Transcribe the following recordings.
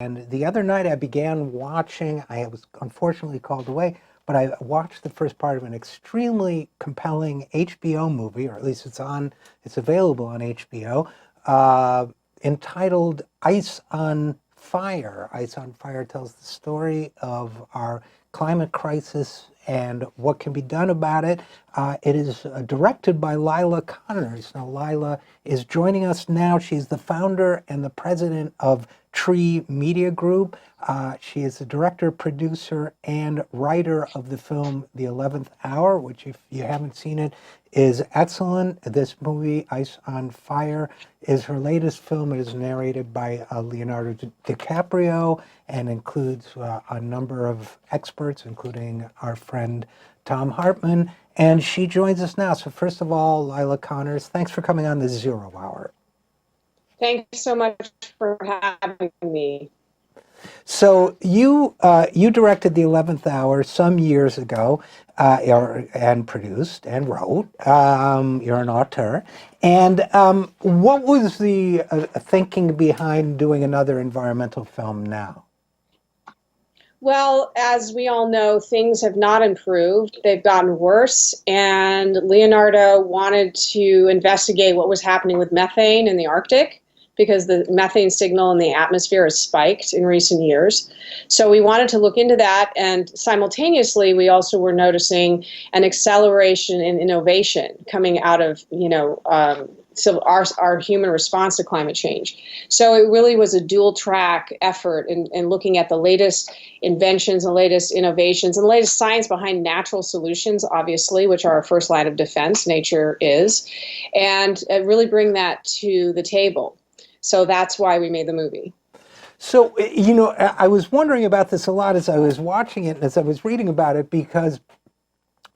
And the other night I began watching, I was unfortunately called away, but I watched the first part of an extremely compelling HBO movie, or at least it's available on HBO, entitled Ice on Fire. Ice on Fire tells the story of our climate crisis and what can be done about it. It is directed by Leila Connors. Now, Leila is joining us now. She's the founder and the president of Tree Media Group. She is the director, producer, and writer of the film The 11th Hour, which, if you haven't seen it, is excellent. This movie, Ice on Fire, is her latest film. It is narrated by Leonardo DiCaprio and includes a number of experts, including our friend Tom Hartman. And she joins us now. So first of all, Leila Connors, thanks for coming on the 0 Hour. Thanks so much for having me. So you directed The 11th Hour some years ago, and produced and wrote. You're an auteur. And what was the thinking behind doing another environmental film now? Well, as we all know, things have not improved. They've gotten worse. And Leonardo wanted to investigate what was happening with methane in the Arctic, because the methane signal in the atmosphere has spiked in recent years. So we wanted to look into that, and simultaneously we also were noticing an acceleration in innovation coming out of, so our human response to climate change. So it really was a dual track effort in looking at the latest inventions and latest innovations and latest science behind natural solutions, obviously, which are our first line of defense, nature is, and really bring that to the table. So that's why we made the movie. So, I was wondering about this a lot as I was watching it and as I was reading about it, because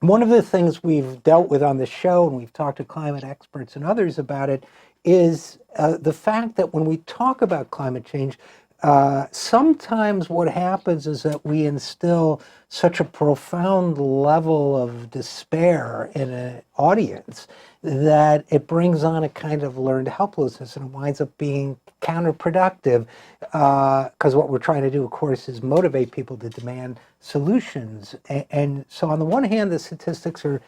one of the things we've dealt with on the show, and we've talked to climate experts and others about it, is the fact that when we talk about climate change, sometimes what happens is that we instill such a profound level of despair in an audience that it brings on a kind of learned helplessness, and it winds up being counterproductive, because what we're trying to do, of course, is motivate people to demand solutions. And so on the one hand, the statistics are,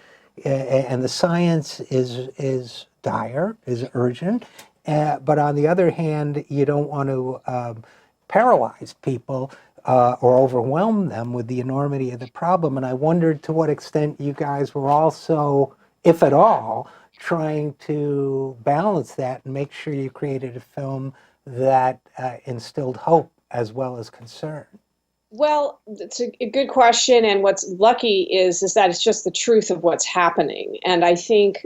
and the science is dire, is urgent, but on the other hand, you don't want to paralyze people or overwhelm them with the enormity of the problem. And I wondered to what extent you guys were also, if at all, trying to balance that and make sure you created a film that instilled hope as well as concern. Well, it's a good question, and what's lucky is that it's just the truth of what's happening. And I think,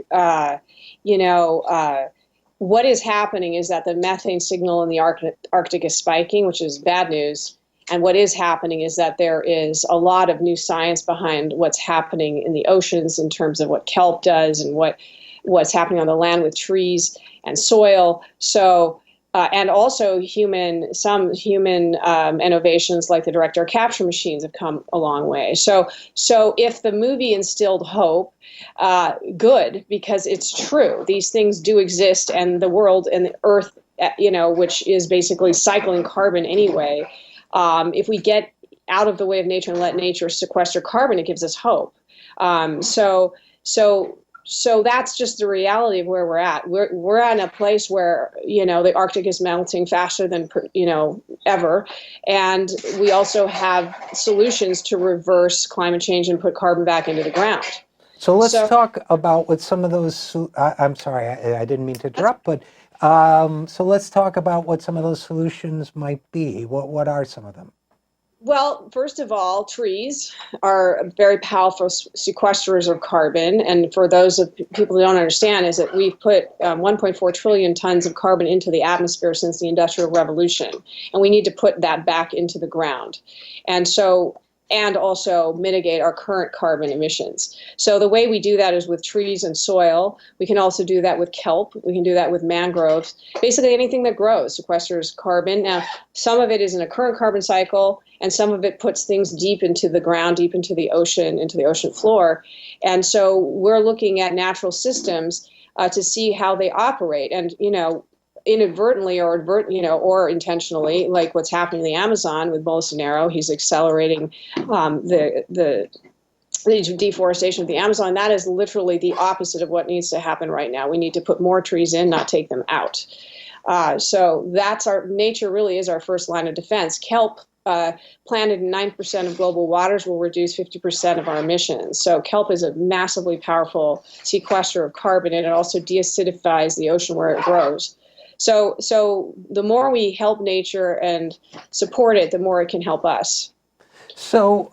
what is happening is that the methane signal in the Arctic is spiking, which is bad news. And what is happening is that there is a lot of new science behind what's happening in the oceans in terms of what kelp does and what's happening on the land with trees and soil. So, and also some human innovations like the direct air capture machines have come a long way. So if the movie instilled hope, good, because it's true. These things do exist, and the world and the earth, which is basically cycling carbon anyway, if we get out of the way of nature and let nature sequester carbon, it gives us hope. So that's just the reality of where we're at. We're at a place where, the Arctic is melting faster than, ever. And we also have solutions to reverse climate change and put carbon back into the ground. So let's talk about what some of those, I'm sorry, I didn't mean to interrupt, but so let's talk about what some of those solutions might be. What are some of them? Well, first of all, trees are very powerful sequesters of carbon. And for those of people who don't understand, is that we've put 1.4 trillion tons of carbon into the atmosphere since the Industrial Revolution. And we need to put that back into the ground. And also mitigate our current carbon emissions. So the way we do that is with trees and soil. We can also do that with kelp. We can do that with mangroves. Basically anything that grows sequesters carbon. Now, some of it is in a current carbon cycle, and some of it puts things deep into the ground, deep into the ocean floor. And so we're looking at natural systems to see how they operate. And, inadvertently or or intentionally, like what's happening in the Amazon with Bolsonaro. He's accelerating the deforestation of the Amazon. That is literally the opposite of what needs to happen right now. We need to put more trees in, not take them out. So that's our nature. Really, is our first line of defense. Kelp. Planted in 9% of global waters will reduce 50% of our emissions. So kelp is a massively powerful sequester of carbon, and it also deacidifies the ocean where it grows. So the more we help nature and support it, the more it can help us. So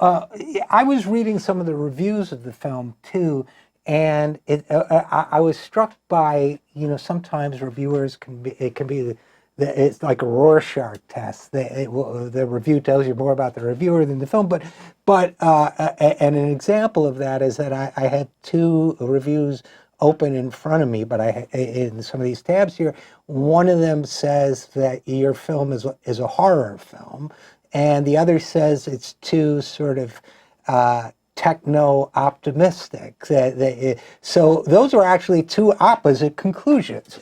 I was reading some of the reviews of the film too, and I was struck by, sometimes reviewers can be it's like a Rorschach test. The review tells you more about the reviewer than the film, and an example of that is that I had two reviews open in front of me, but in some of these tabs here, one of them says that your film is a horror film, and the other says it's too sort of techno-optimistic. So those are actually two opposite conclusions.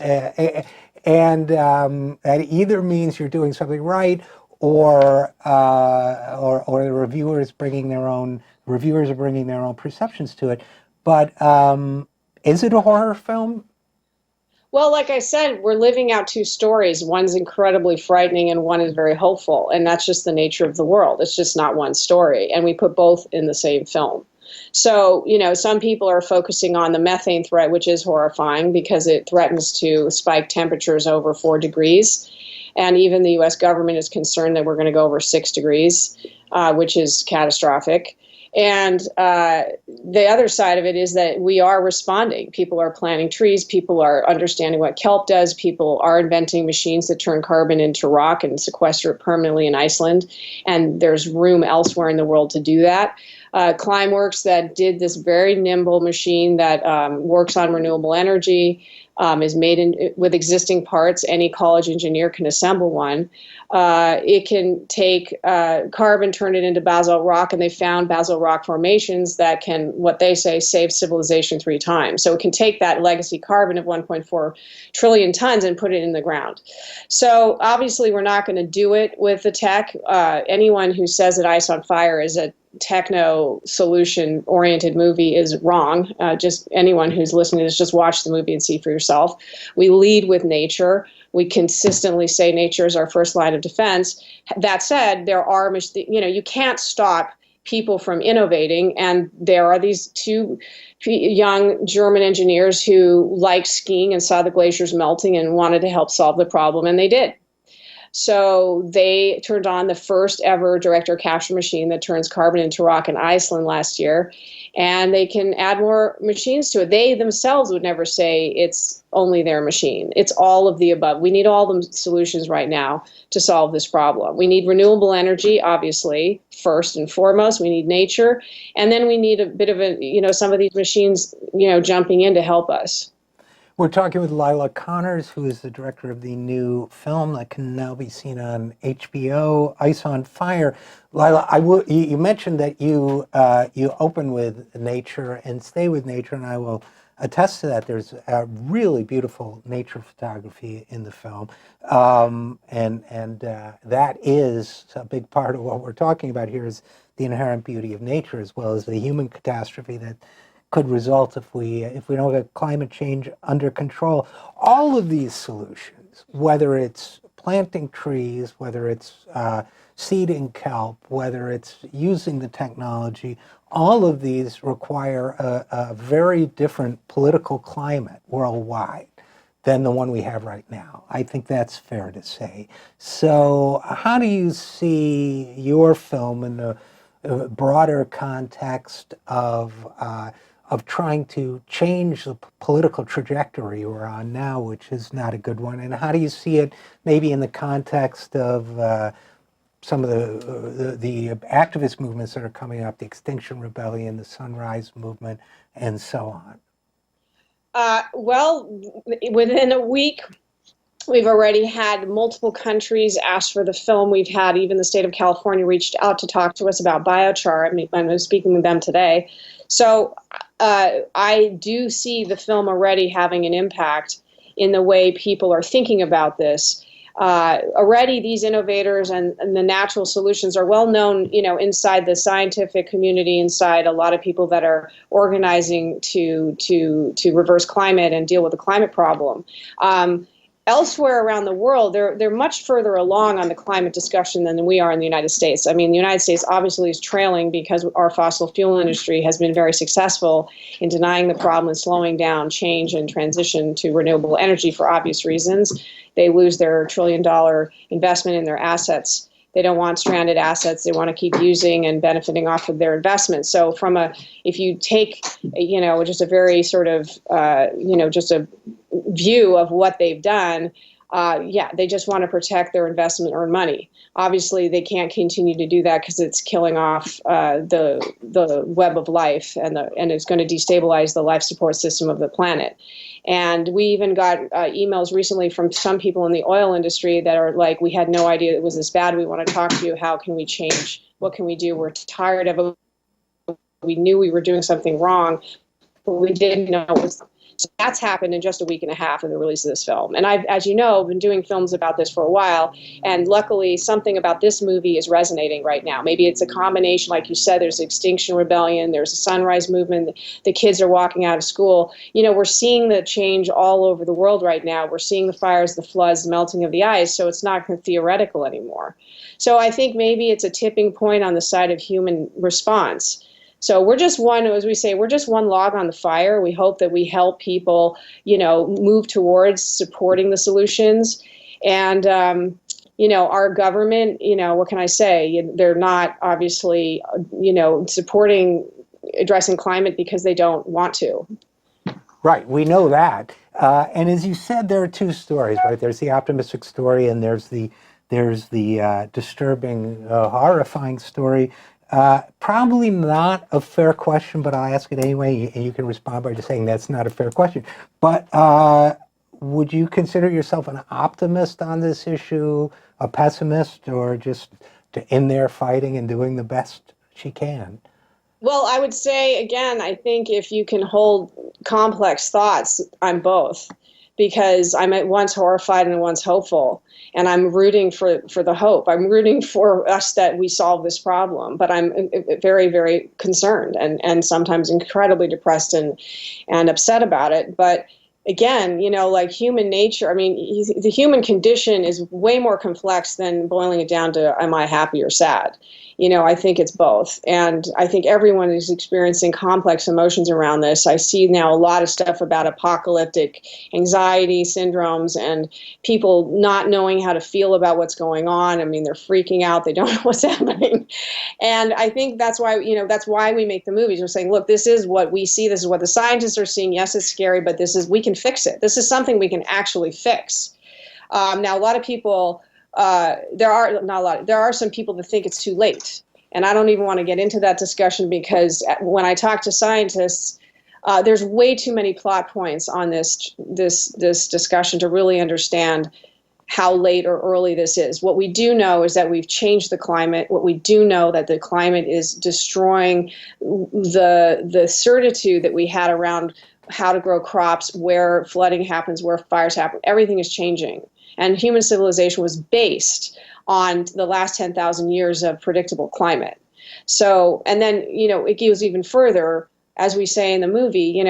And that either means you're doing something right, or the reviewers are bringing their own perceptions to it. But is it a horror film? Well, like I said, we're living out two stories. One's incredibly frightening and one is very hopeful. And that's just the nature of the world. It's just not one story. And we put both in the same film. So, some people are focusing on the methane threat, which is horrifying because it threatens to spike temperatures over 4 degrees. And even the U.S. government is concerned that we're going to go over 6 degrees, which is catastrophic. And the other side of it is that we are responding. People are planting trees. People are understanding what kelp does. People are inventing machines that turn carbon into rock and sequester it permanently in Iceland. And there's room elsewhere in the world to do that. Climeworks, that did this very nimble machine that works on renewable energy, is made with existing parts. Any college engineer can assemble one. It can take carbon, turn it into basalt rock, and they found basalt rock formations that can, what they say, save civilization 3 times. So it can take that legacy carbon of 1.4 trillion tons and put it in the ground. So obviously we're not going to do it with the tech. Anyone who says that Ice on Fire is a techno solution oriented movie is wrong. Just anyone who's listening to this, just watch the movie and see for yourself. We lead with nature. We consistently say nature is our first line of defense. That said, there are, you can't stop people from innovating. And there are these two young German engineers who liked skiing and saw the glaciers melting and wanted to help solve the problem, and they did. So they turned on the first ever direct air capture machine that turns carbon into rock in Iceland last year, and they can add more machines to it. They themselves would never say it's only their machine. It's all of the above. We need all the solutions right now to solve this problem. We need renewable energy, obviously, first and foremost. We need nature, and then we need a bit of some of these machines, jumping in to help us. We're talking with Leila Connors, who is the director of the new film that can now be seen on HBO, Ice on Fire. Leila, you mentioned that you open with nature and stay with nature, and I will attest to that. There's a really beautiful nature photography in the film, and that is a big part of what we're talking about here, is the inherent beauty of nature, as well as the human catastrophe that could result if we don't get climate change under control. All of these solutions, whether it's planting trees, whether it's seeding kelp, whether it's using the technology, all of these require a very different political climate worldwide than the one we have right now. I think that's fair to say. So how do you see your film in the broader context of trying to change the political trajectory we're on now, which is not a good one? And how do you see it maybe in the context of some of the activist movements that are coming up, the Extinction Rebellion, the Sunrise Movement, and so on? Well, within a week, we've already had multiple countries ask for the film. We've had even the state of California reached out to talk to us about biochar. I'm speaking with them today. So I do see the film already having an impact. in the way people are thinking about this. Already these innovators and the natural solutions are well known, inside the scientific community, inside a lot of people that are organizing to reverse climate and deal with the climate problem. Elsewhere around the world, they're much further along on the climate discussion than we are in the United States. I mean, the United States obviously is trailing because our fossil fuel industry has been very successful in denying the problem and slowing down change and transition to renewable energy for obvious reasons. They lose their $1 trillion investment in their assets. They don't want stranded assets. They want to keep using and benefiting off of their investments. So if you take, just a very sort of, just a view of what they've done, they just want to protect their investment and earn money. Obviously, they can't continue to do that because it's killing off the web of life and it's going to destabilize the life support system of the planet. And we even got emails recently from some people in the oil industry that are like, we had no idea it was this bad. We want to talk to you. How can we change? What can we do? We're tired of it. We knew we were doing something wrong, but we didn't know it was. So that's happened in just a week and a half of the release of this film. And I've, as you know, been doing films about this for a while. And luckily, something about this movie is resonating right now. Maybe it's a combination, like you said, there's Extinction Rebellion, there's a Sunrise Movement, the kids are walking out of school. We're seeing the change all over the world right now. We're seeing the fires, the floods, the melting of the ice. So it's not theoretical anymore. So I think maybe it's a tipping point on the side of human response. So we're just as we say, we're just one log on the fire. We hope that we help people, move towards supporting the solutions. And, our government, what can I say? They're not obviously, supporting addressing climate because they don't want to. Right, we know that. And as you said, there are two stories, right? There's the optimistic story and there's the disturbing, horrifying story. Probably not a fair question, but I'll ask it anyway, and you can respond by just saying that's not a fair question. But would you consider yourself an optimist on this issue, a pessimist, or just in there fighting and doing the best she can? Well, I would say, again, I think if you can hold complex thoughts, I'm both. Because I'm at once horrified and at once hopeful. And I'm rooting for the hope. I'm rooting for us that we solve this problem. But I'm very, very concerned and sometimes incredibly depressed and upset about it. But again, like human nature, I mean, the human condition is way more complex than boiling it down to, am I happy or sad? I think it's both. And I think everyone is experiencing complex emotions around this. I see now a lot of stuff about apocalyptic anxiety syndromes and people not knowing how to feel about what's going on. I mean, they're freaking out. They don't know what's happening. And I think that's why, that's why we make the movies. We're saying, look, this is what we see. This is what the scientists are seeing. Yes, it's scary, but we can fix it. This is something we can actually fix. Now, a lot of people, there are some people that think it's too late. And I don't even want to get into that discussion because when I talk to scientists, there's way too many plot points on this discussion to really understand how late or early this is. What we do know is that we've changed the climate. What we do know that the climate is destroying the certitude that we had around how to grow crops, where flooding happens, where fires happen. Everything is changing. And human civilization was based on the last 10,000 years of predictable climate. So, and then, it goes even further, as we say in the movie,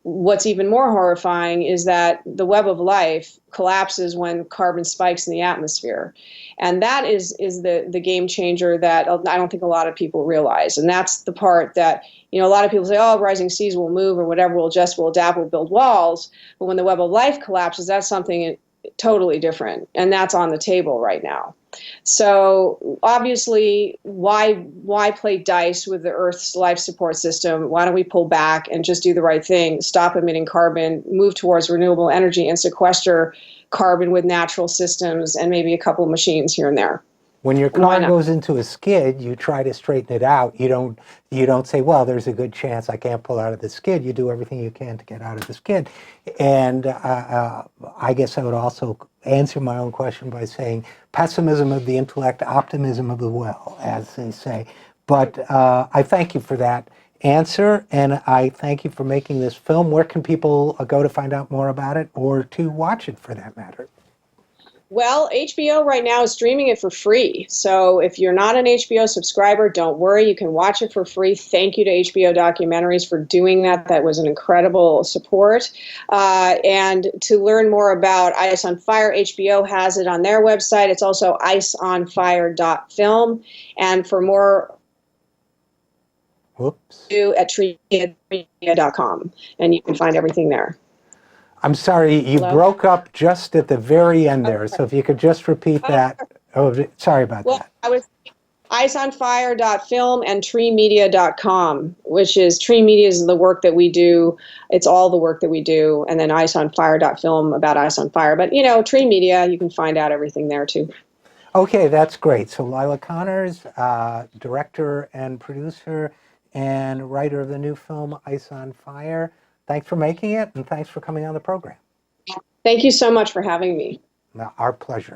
what's even more horrifying is that the web of life collapses when carbon spikes in the atmosphere. And that is the game changer that I don't think a lot of people realize. And that's the part that, a lot of people say, oh, rising seas will move or whatever, we'll adapt, we'll build walls. But when the web of life collapses, that's something totally different. And that's on the table right now. So obviously, why play dice with the Earth's life support system? Why don't we pull back and just do the right thing, stop emitting carbon, move towards renewable energy and sequester carbon with natural systems and maybe a couple of machines here and there? When your car goes into a skid, you try to straighten it out. You don't say, well, there's a good chance I can't pull out of the skid. You do everything you can to get out of the skid. And I guess I would also answer my own question by saying pessimism of the intellect, optimism of the will, as they say. But I thank you for that. answer, and I thank you for making this film. Where can people go to find out more about it, or to watch it for that matter? Well, HBO right now is streaming it for free. So if you're not an HBO subscriber, don't worry. You can watch it for free. Thank you to HBO Documentaries for doing that. That was an incredible support. And to learn more about Ice on Fire, HBO has it on their website. It's also iceonfire.film. And for more, Whoops. at treemedia.com. And you can find everything there. I'm sorry, you Hello? broke up just at the very end there. So if you could just repeat that. Oh, sorry about Well, that. I was iceonfire.film and treemedia.com, which is Tree Media is the work that we do. It's all the work that we do. And then iceonfire.film about Ice on Fire. But, you know, Tree Media, you can find out everything there too. Okay, that's great. So Leila Connors, director and producer and writer of the new film Ice on Fire. Thanks for making it, and thanks for coming on the program. Thank you so much for having me. Our pleasure.